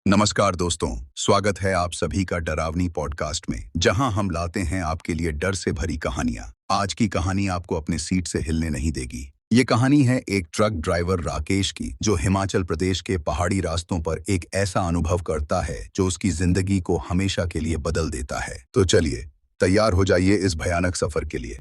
नमस्कार दोस्तों, स्वागत है आप सभी का डरावनी पॉडकास्ट में, जहां हम लाते हैं आपके लिए डर से भरी कहानियां। आज की कहानी आपको अपने सीट से हिलने नहीं देगी। ये कहानी है एक ट्रक ड्राइवर राकेश की, जो हिमाचल प्रदेश के पहाड़ी रास्तों पर एक ऐसा अनुभव करता है जो उसकी जिंदगी को हमेशा के लिए बदल देता है। तो चलिए, तैयार हो जाइए इस भयानक सफर के लिए।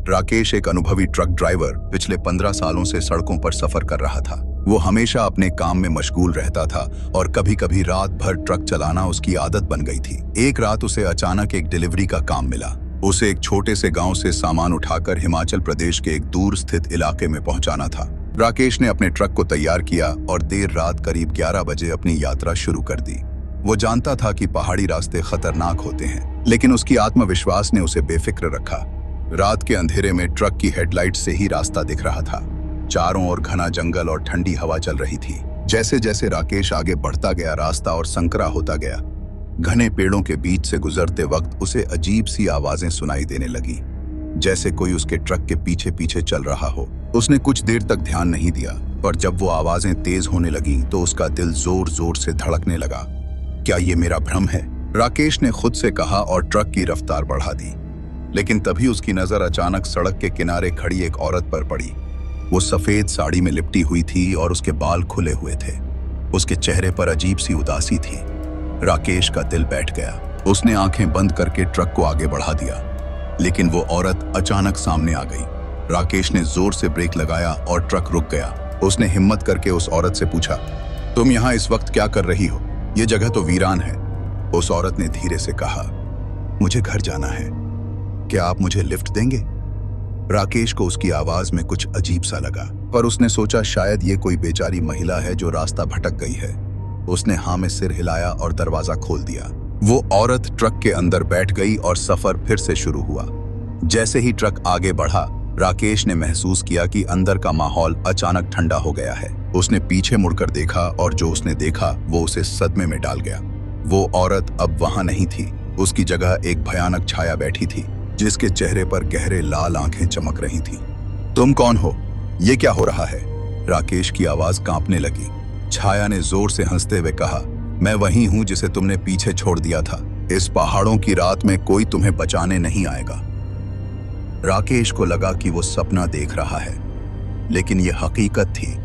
राकेश एक अनुभवी ट्रक ड्राइवर पिछले 15 सालों से सड़कों पर सफर कर रहा था। वो हमेशा अपने काम में मशगूल रहता था और कभी-कभी रात भर ट्रक चलाना उसकी आदत बन गई थी। एक रात उसे अचानक एक डिलीवरी का काम मिला। उसे एक छोटे से गांव से सामान उठाकर हिमाचल प्रदेश के एक दूर स्थित इलाके में पहुंचाना था। राकेश ने अपने ट्रक को तैयार किया और देर रात करीब 11 बजे अपनी यात्रा शुरू कर दी। वो जानता था कि पहाड़ी रास्ते खतरनाक होते हैं, लेकिन उसकी आत्मविश्वास ने उसे बेफिक्र रखा। रात के अंधेरे में ट्रक की हेडलाइट से ही रास्ता दिख रहा था। चारों ओर घना जंगल और ठंडी हवा चल रही थी। जैसे जैसे राकेश आगे बढ़ता गया, रास्ता और संकरा होता गया। घने पेड़ों के बीच से गुजरते वक्त उसे अजीब सी आवाजें सुनाई देने लगी, जैसे कोई उसके ट्रक के पीछे पीछे चल रहा हो। उसने कुछ देर तक ध्यान नहीं दिया, पर जब वो आवाजें तेज होने लगी तो उसका दिल जोर जोर से धड़कने लगा। क्या ये मेरा भ्रम है? राकेश ने खुद से कहा और ट्रक की रफ्तार बढ़ा दी। लेकिन तभी उसकी नजर अचानक सड़क के किनारे खड़ी एक औरत पर पड़ी। वो सफेद साड़ी में लिपटी हुई थी और उसके बाल खुले हुए थे। उसके चेहरे पर अजीब सी उदासी थी। राकेश का दिल बैठ गया। उसने आंखें बंद करके ट्रक को आगे बढ़ा दिया, लेकिन वो औरत अचानक सामने आ गई। राकेश ने जोर से ब्रेक लगाया और ट्रक रुक गया। उसने हिम्मत करके उस औरत से पूछा, तुम यहाँ इस वक्त क्या कर रही हो? ये जगह तो वीरान है। उस औरत ने धीरे से कहा, मुझे घर जाना है, क्या आप मुझे लिफ्ट देंगे? राकेश को उसकी आवाज में कुछ अजीब सा लगा, पर उसने सोचा शायद ये कोई बेचारी महिला है जो रास्ता भटक गई है। उसने हाँ में सिर हिलाया और दरवाजा खोल दिया। वो औरत ट्रक के अंदर बैठ गई और सफर फिर से शुरू हुआ। जैसे ही ट्रक आगे बढ़ा, राकेश ने महसूस किया कि अंदर का माहौल अचानक ठंडा हो गया है। उसने पीछे मुड़कर देखा और जो उसने देखा वो उसे सदमे में डाल गया। वो औरत अब वहां नहीं थी। उसकी जगह एक भयानक छाया बैठी थी, जिसके चेहरे पर गहरे लाल आंखें चमक रही थीं। तुम कौन हो? ये क्या हो रहा है? राकेश की आवाज कांपने लगी। छाया ने जोर से हंसते हुए कहा, मैं वही हूं जिसे तुमने पीछे छोड़ दिया था। इस पहाड़ों की रात में कोई तुम्हें बचाने नहीं आएगा। राकेश को लगा कि वो सपना देख रहा है, लेकिन ये हकीकत थी।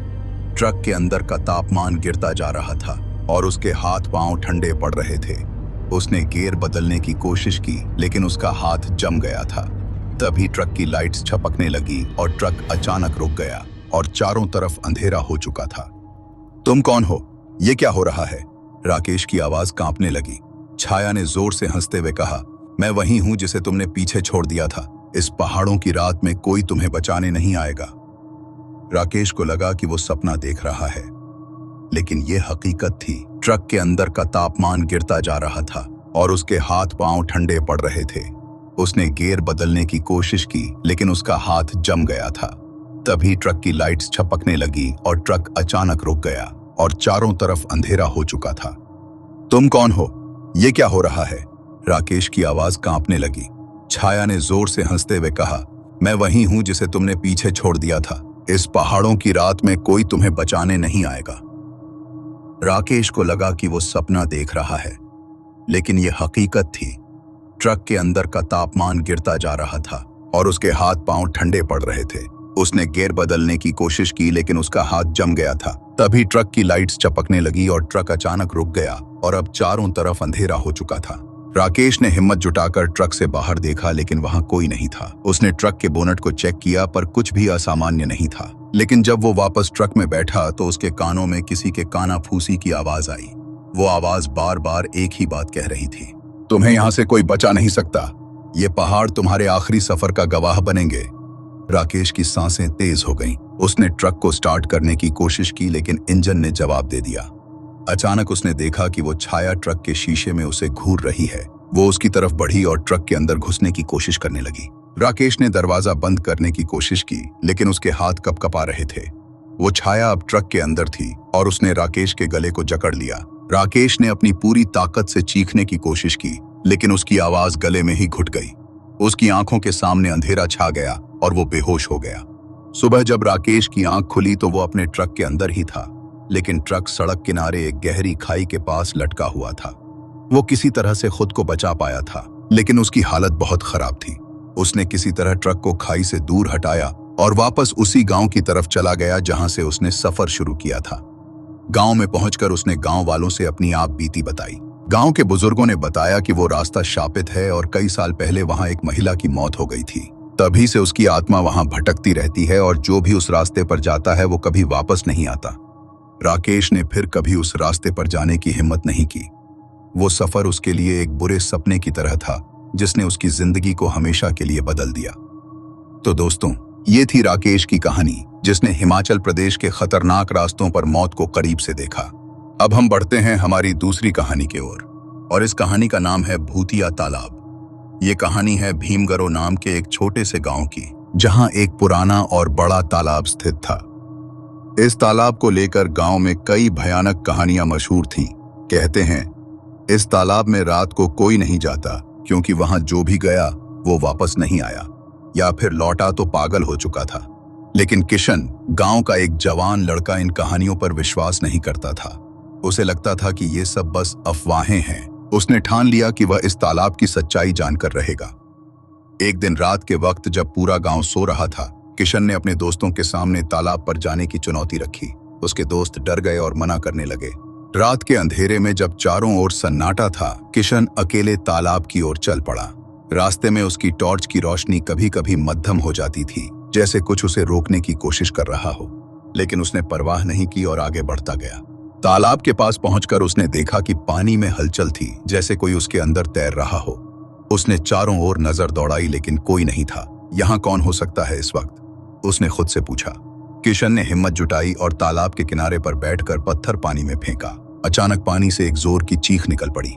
ट्रक के अंदर का तापमान गिरता जा रहा था और उसके हाथ पांव ठंडे पड़ रहे थे। उसने गियर बदलने की कोशिश की, लेकिन उसका हाथ जम गया था। तभी ट्रक की लाइट्स छपकने लगी और ट्रक अचानक रुक गया और चारों तरफ अंधेरा हो चुका था। तुम कौन हो? ये क्या हो रहा है? राकेश की आवाज कांपने लगी। छाया ने जोर से हंसते हुए कहा, मैं वही हूं जिसे तुमने पीछे छोड़ दिया था। इस पहाड़ों की रात में कोई तुम्हें बचाने नहीं आएगा। राकेश को लगा कि वो सपना देख रहा है, लेकिन ये हकीकत थी। ट्रक के अंदर का तापमान गिरता जा रहा था और उसके हाथ पांव ठंडे पड़ रहे थे। उसने गियर बदलने की कोशिश की, लेकिन उसका हाथ जम गया था। तभी ट्रक की लाइट्स छपकने लगी और ट्रक अचानक रुक गया और चारों तरफ अंधेरा हो चुका था। तुम कौन हो? ये क्या हो रहा है? राकेश की आवाज कांपने लगी। छाया ने जोर से हंसते हुए कहा, मैं वही हूं जिसे तुमने पीछे छोड़ दिया था। इस पहाड़ों की रात में कोई तुम्हें बचाने नहीं आएगा। राकेश को लगा कि वो सपना देख रहा है, लेकिन ये हकीकत थी। ट्रक के अंदर का तापमान गिरता जा रहा था और उसके हाथ पांव ठंडे पड़ रहे थे। उसने गियर बदलने की कोशिश की, लेकिन उसका हाथ जम गया था। तभी ट्रक की लाइट्स चपकने लगी और ट्रक अचानक रुक गया और अब चारों तरफ अंधेरा हो चुका था। राकेश ने हिम्मत जुटाकर ट्रक से बाहर देखा, लेकिन वहां कोई नहीं था। उसने ट्रक के बोनट को चेक किया, पर कुछ भी असामान्य नहीं था। लेकिन जब वो वापस ट्रक में बैठा तो उसके कानों में किसी के कानाफूसी की आवाज आई। वो आवाज बार बार एक ही बात कह रही थी, तुम्हें यहां से कोई बचा नहीं सकता। ये पहाड़ तुम्हारे आखिरी सफर का गवाह बनेंगे। राकेश की सांसें तेज हो गईं। उसने ट्रक को स्टार्ट करने की कोशिश की, लेकिन इंजन ने जवाब दे दिया। अचानक उसने देखा कि वो छाया ट्रक के शीशे में उसे घूर रही है। वो उसकी तरफ बढ़ी और ट्रक के अंदर घुसने की कोशिश करने लगी। राकेश ने दरवाजा बंद करने की कोशिश की, लेकिन उसके हाथ कपकपा रहे थे। वो छाया अब ट्रक के अंदर थी और उसने राकेश के गले को जकड़ लिया। राकेश ने अपनी पूरी ताकत से चीखने की कोशिश की, लेकिन उसकी आवाज गले में ही घुट गई। उसकी आंखों के सामने अंधेरा छा गया और वो बेहोश हो गया। सुबह जब राकेश की आंख खुली तो वो अपने ट्रक के अंदर ही था, लेकिन ट्रक सड़क किनारे एक गहरी खाई के पास लटका हुआ था। वो किसी तरह से खुद को बचा पाया था, लेकिन उसकी हालत बहुत खराब थी। उसने किसी तरह ट्रक को खाई से दूर हटाया और वापस उसी गांव की तरफ चला गया जहां से उसने सफर शुरू किया था। गांव में पहुंचकर उसने गांव वालों से अपनी आप बीती बताई। गांव के बुजुर्गों ने बताया कि वो रास्ता शापित है और कई साल पहले वहां एक महिला की मौत हो गई थी। तभी से उसकी आत्मा वहां भटकती रहती है और जो भी उस रास्ते पर जाता है वो कभी वापस नहीं आता। राकेश ने फिर कभी उस रास्ते पर जाने की हिम्मत नहीं की। वो सफर उसके लिए एक बुरे सपने की तरह था जिसने उसकी जिंदगी को हमेशा के लिए बदल दिया। तो दोस्तों, ये थी राकेश की कहानी, जिसने हिमाचल प्रदेश के खतरनाक रास्तों पर मौत को करीब से देखा। अब हम बढ़ते हैं हमारी दूसरी कहानी की ओर, और इस कहानी का नाम है भूतिया तालाब। ये कहानी है भीमगरो नाम के एक छोटे से गांव की, जहां एक पुराना और बड़ा तालाब स्थित था। इस तालाब को लेकर गांव में कई भयानक कहानियां मशहूर थीं। कहते हैं इस तालाब में रात को कोई नहीं जाता, क्योंकि वहां जो भी गया वो वापस नहीं आया, या फिर लौटा तो पागल हो चुका था। लेकिन किशन, गांव का एक जवान लड़का, इन कहानियों पर विश्वास नहीं करता था। उसे लगता था कि ये सब बस अफवाहें हैं। उसने ठान लिया कि वह इस तालाब की सच्चाई जानकर रहेगा। एक दिन रात के वक्त जब पूरा गांव सो रहा था, किशन ने अपने दोस्तों के सामने तालाब पर जाने की चुनौती रखी। उसके दोस्त डर गए और मना करने लगे। रात के अंधेरे में जब चारों ओर सन्नाटा था, किशन अकेले तालाब की ओर चल पड़ा। रास्ते में उसकी टॉर्च की रोशनी कभी कभी मद्धम हो जाती थी, जैसे कुछ उसे रोकने की कोशिश कर रहा हो, लेकिन उसने परवाह नहीं की और आगे बढ़ता गया। तालाब के पास पहुंचकर उसने देखा कि पानी में हलचल थी, जैसे कोई उसके अंदर तैर रहा हो। उसने चारों ओर नजर दौड़ाई, लेकिन कोई नहीं था। यहाँ कौन हो सकता है इस वक्त? उसने खुद से पूछा। किशन ने हिम्मत जुटाई और तालाब के किनारे पर बैठकर पत्थर पानी में फेंका। अचानक पानी से एक जोर की चीख निकल पड़ी।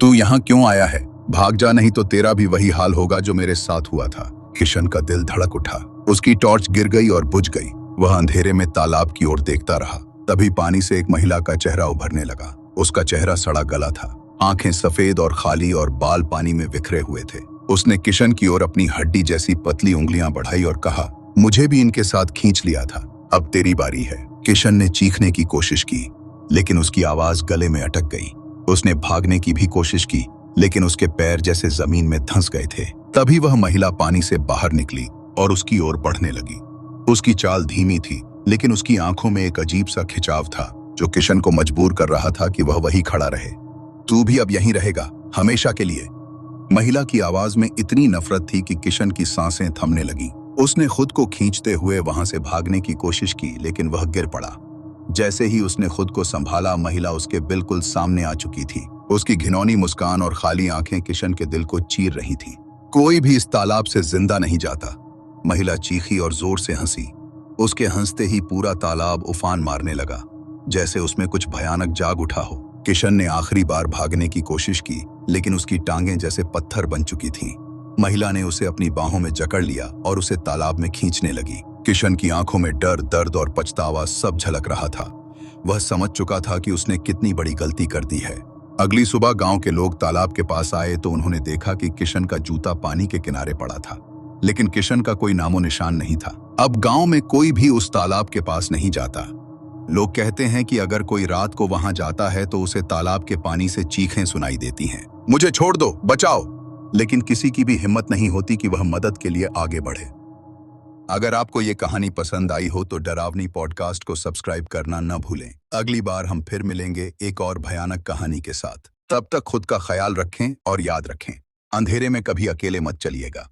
तू यहाँ क्यों आया है? भाग जा, नहीं तो तेरा भी वही हाल होगा जो मेरे साथ हुआ था। किशन का दिल धड़क उठा। उसकी टॉर्च गिर गई और बुझ गई। वह अंधेरे में तालाब की ओर देखता रहा। तभी पानी से एक महिला का चेहरा उभरने लगा। उसका चेहरा सड़ा गला था, आंखें सफेद और खाली और बाल पानी में बिखरे हुए थे। उसने किशन की ओर अपनी हड्डी जैसी पतली उंगलियां बढ़ाई और कहा, मुझे भी इनके साथ खींच लिया था, अब तेरी बारी है। किशन ने चीखने की कोशिश की, लेकिन उसकी आवाज गले में अटक गई। उसने भागने की भी कोशिश की, लेकिन उसके पैर जैसे जमीन में धंस गए थे। तभी वह महिला पानी से बाहर निकली और उसकी ओर बढ़ने लगी। उसकी चाल धीमी थी, लेकिन उसकी आंखों में एक अजीब सा खिंचाव था, जो किशन को मजबूर कर रहा था कि वह वहीं खड़ा रहे। तू भी अब यहीं रहेगा, हमेशा के लिए। महिला की आवाज में इतनी नफरत थी कि किशन की सांसें थमने लगी। उसने खुद को खींचते हुए वहां से भागने की कोशिश की, लेकिन वह गिर पड़ा। जैसे ही उसने खुद को संभाला, महिला उसके बिल्कुल सामने आ चुकी थी। उसकी घिनौनी मुस्कान और खाली आंखें किशन के दिल को चीर रही थी। कोई भी इस तालाब से जिंदा नहीं जाता। महिला चीखी और जोर से हंसी। उसके हंसते ही पूरा तालाब उफान मारने लगा, जैसे उसमें कुछ भयानक जाग उठा हो। किशन ने आखिरी बार भागने की कोशिश की, लेकिन उसकी टांगें जैसे पत्थर बन चुकी थीं। महिला ने उसे अपनी बाहों में जकड़ लिया और उसे तालाब में खींचने लगी। किशन की आंखों में डर, दर्द और पछतावा सब झलक रहा था। वह समझ चुका था कि उसने कितनी बड़ी गलती कर दी है। अगली सुबह गांव के लोग तालाब के पास आए तो उन्होंने देखा कि किशन का जूता पानी के किनारे पड़ा था, लेकिन किशन का कोई नामो निशान नहीं था। अब गांव में कोई भी उस तालाब के पास नहीं जाता। लोग कहते हैं कि अगर कोई रात को वहां जाता है तो उसे तालाब के पानी से चीखें सुनाई देती हैं, मुझे छोड़ दो, बचाओ। लेकिन किसी की भी हिम्मत नहीं होती कि वह मदद के लिए आगे बढ़े। अगर आपको ये कहानी पसंद आई हो तो डरावनी पॉडकास्ट को सब्सक्राइब करना न भूलें। अगली बार हम फिर मिलेंगे एक और भयानक कहानी के साथ। तब तक खुद का ख्याल रखें और याद रखें, अंधेरे में कभी अकेले मत चलिएगा।